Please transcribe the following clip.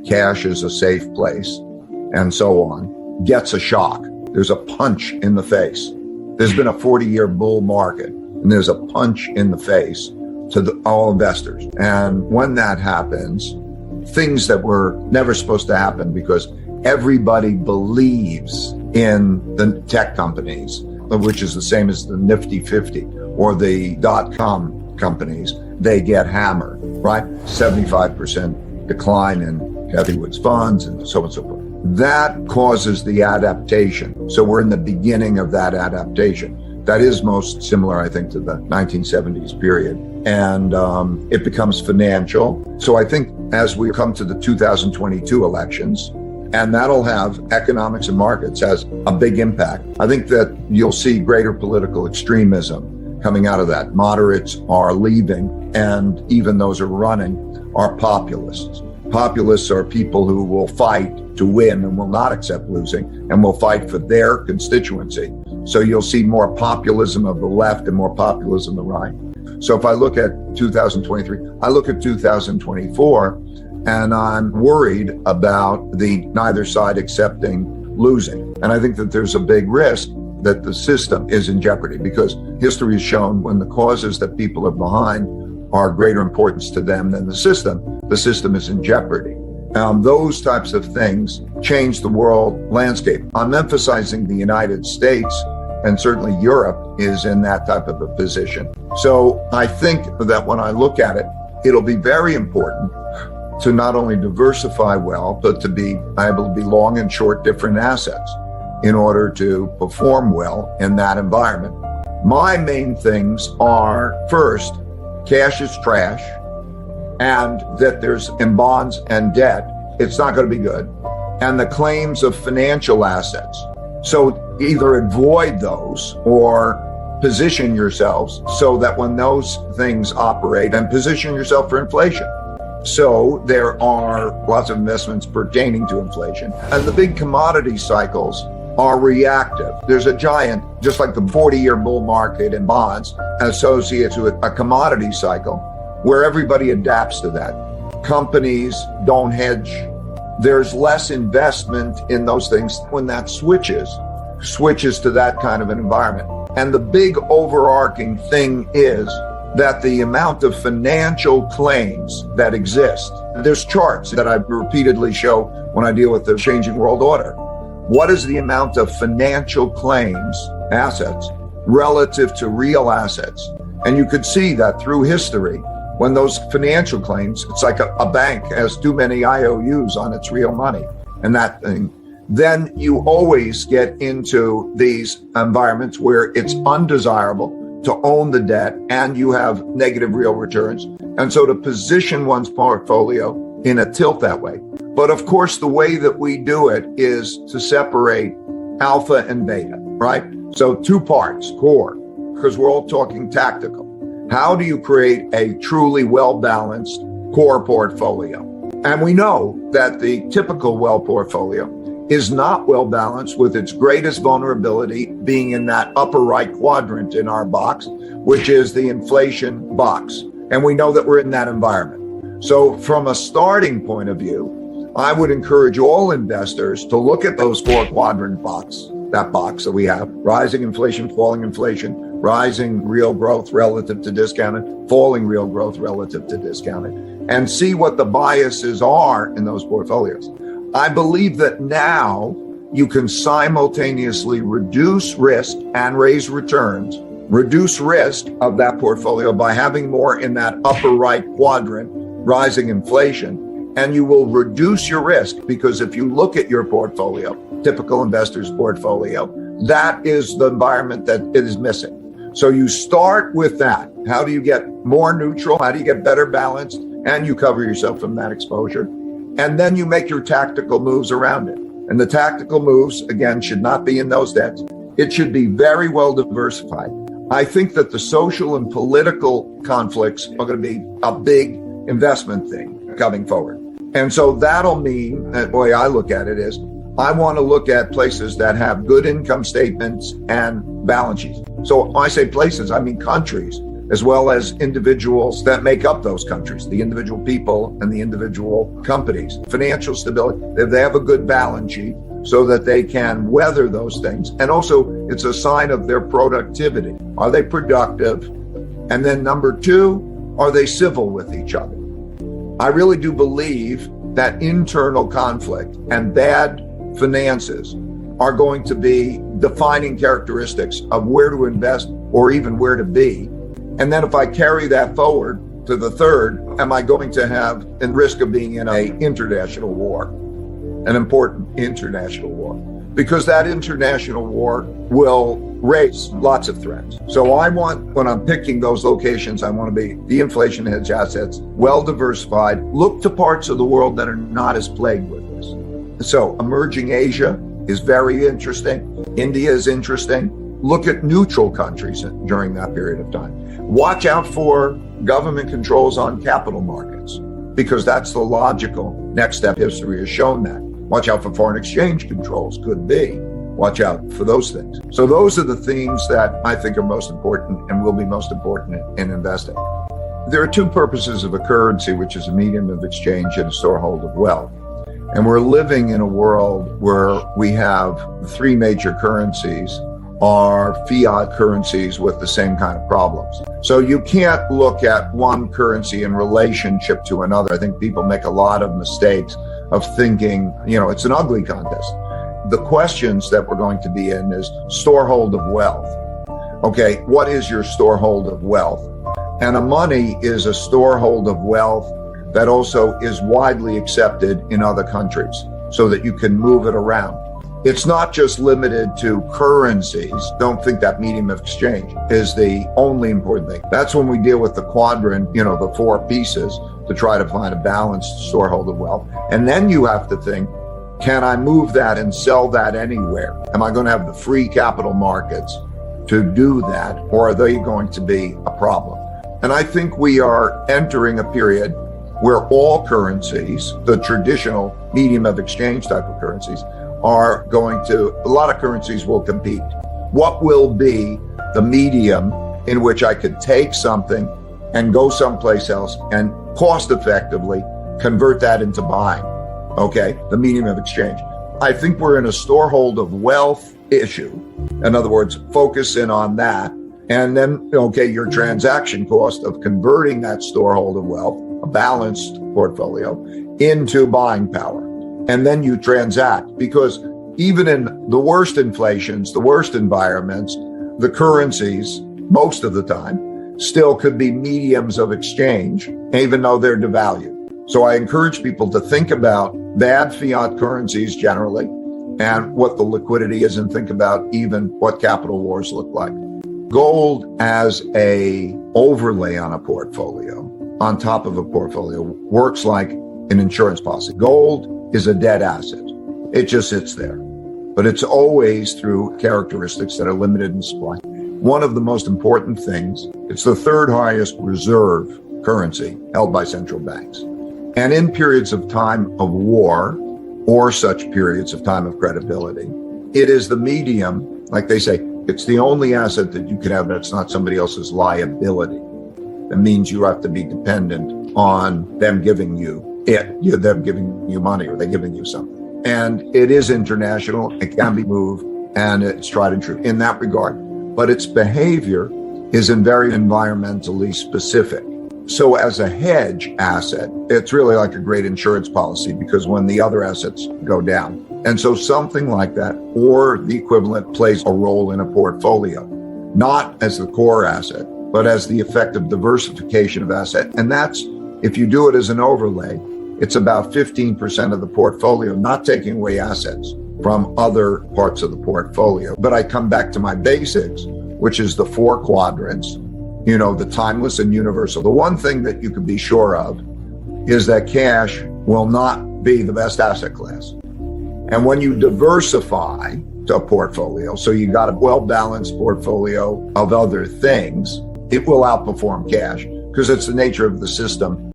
cash is a safe place, and so on, gets a shock. There's a punch in the face. There's been a 40-year bull market, and there's a punch in the face to all investors. And when that happens, things that were never supposed to happen because everybody believes in the tech companies, which is the same as the Nifty 50 or the .com companies, they get hammered, right? 75% decline in Heavywoods funds and so on and so forth. That causes the adaptation. So we're in the beginning of that adaptation. That is most similar, I think, to the 1970s period. And it becomes financial. So I think as we come to the 2022 elections, and that'll have economics and markets as a big impact. I think that you'll see greater political extremism coming out of that. Moderates are leaving, and even those who are running are populists. Populists are people who will fight to win and will not accept losing and will fight for their constituency. So you'll see more populism of the left and more populism of the right. So if I look at 2023, I look at 2024, and I'm worried about the neither side accepting losing. And I think that there's a big risk that the system is in jeopardy, because history has shown when the causes that people are behind are greater importance to them than the system is in jeopardy. Those types of things change the world landscape. I'm emphasizing the United States, and certainly Europe is in that type of a position. So I think that when I look at it, it'll be very important to not only diversify well, but to be able to be long and short different assets in order to perform well in that environment. My main things are, first, cash is trash, and that there's in bonds and debt, it's not going to be good, and the claims of financial assets. So either avoid those or position yourselves so that when those things operate, and position yourself for inflation. So there are lots of investments pertaining to inflation. And the big commodity cycles are reactive. There's a giant, just like the 40-year bull market in bonds, associated with a commodity cycle where everybody adapts to that. Companies don't hedge. There's less investment in those things when that switches to that kind of an environment. And the big overarching thing is that the amount of financial claims that exist, there's charts that I repeatedly show when I deal with the changing world order. What is the amount of financial claims, assets, relative to real assets? And you could see that through history, when those financial claims, it's like a bank has too many IOUs on its real money and that thing, then you always get into these environments where it's undesirable to own the debt and you have negative real returns. And so to position one's portfolio in a tilt that way. But of course, the way that we do it is to separate alpha and beta, right? So two parts, core, because we're all talking tactical. How do you create a truly well-balanced core portfolio? And we know that the typical well portfolio is not well balanced, with its greatest vulnerability being in that upper right quadrant in our box, which is the inflation box. And we know that we're in that environment. So from a starting point of view, I would encourage all investors to look at those four quadrant box, that box that we have: rising inflation, falling inflation, rising real growth relative to discounted, falling real growth relative to discounted, and see what the biases are in those portfolios. I believe that now you can simultaneously reduce risk and raise returns, reduce risk of that portfolio by having more in that upper right quadrant, rising inflation, and you will reduce your risk, because if you look at your portfolio, typical investor's portfolio, that is the environment that it is missing. So you start with that. How do you get more neutral? How do you get better balanced? And you cover yourself from that exposure. And then you make your tactical moves around it. And the tactical moves, again, should not be in those debts. It should be very well diversified. I think that the social and political conflicts are going to be a big investment thing coming forward. And so that'll mean, the way I look at it is, I want to look at places that have good income statements and balance sheets. So when I say places, I mean countries as well as individuals that make up those countries, the individual people and the individual companies. Financial stability, they have a good balance sheet so that they can weather those things. And also, it's a sign of their productivity. Are they productive? And then number two, are they civil with each other? I really do believe that internal conflict and bad finances are going to be defining characteristics of where to invest or even where to be. And then if I carry that forward to the third, am I going to have a risk of being in an international war, an important international war? Because that international war will raise lots of threats. So I want, when I'm picking those locations, I want to be the inflation hedge assets, well diversified, look to parts of the world that are not as plagued with this. So emerging Asia is very interesting. India is interesting. Look at neutral countries during that period of time. Watch out for government controls on capital markets, because that's the logical next step. History has shown that. Watch out for foreign exchange controls, could be. Watch out for those things. So those are the themes that I think are most important and will be most important in investing. There are two purposes of a currency, which is a medium of exchange and a storehold of wealth. And we're living in a world where we have three major currencies are fiat currencies with the same kind of problems. So you can't look at one currency in relationship to another. I think people make a lot of mistakes of thinking, it's an ugly contest. The questions that we're going to be in is storehold of wealth. Okay, what is your storehold of wealth? And a money is a storehold of wealth that also is widely accepted in other countries so that you can move it around. It's not just limited to currencies. Don't think that medium of exchange is the only important thing. That's when we deal with the quadrant, the four pieces to try to find a balanced storehold of wealth. And then you have to think, can I move that and sell that anywhere? Am I going to have the free capital markets to do that, or are they going to be a problem? And I think we are entering a period where all currencies, the traditional medium of exchange type of currencies, are going to, a lot of currencies will compete. What will be the medium in which I could take something and go someplace else and cost effectively convert that into buying? Okay, the medium of exchange. I think we're in a storehold of wealth issue. In other words, focus in on that. And then, your transaction cost of converting that storehold of wealth, a balanced portfolio, into buying power. And then you transact, because even in the worst inflations, the worst environments, the currencies, most of the time, still could be mediums of exchange, even though they're devalued. So I encourage people to think about bad fiat currencies generally and what the liquidity is, and think about even what capital wars look like. Gold as a overlay on a portfolio, on top of a portfolio, works like an insurance policy. Gold is a dead asset. It just sits there. But it's always through characteristics that are limited in supply. One of the most important things, it's the third highest reserve currency held by central banks. And in periods of time of war, or such periods of time of credibility, it is the medium, like they say, it's the only asset that you can have that's not somebody else's liability. That means you have to be dependent on them giving you them giving you money, or they giving you something. And it is international, it can be moved, and it's tried and true in that regard. But its behavior is very environmentally specific. So as a hedge asset, it's really like a great insurance policy, because when the other assets go down. And so something like that, or the equivalent, plays a role in a portfolio, not as the core asset, but as the effective diversification of asset. And that's, if you do it as an overlay, it's about 15% of the portfolio, not taking away assets from other parts of the portfolio. But I come back to my basics, which is the four quadrants, the timeless and universal. The one thing that you can be sure of is that cash will not be the best asset class. And when you diversify a portfolio, so you got a well-balanced portfolio of other things, it will outperform cash, because it's the nature of the system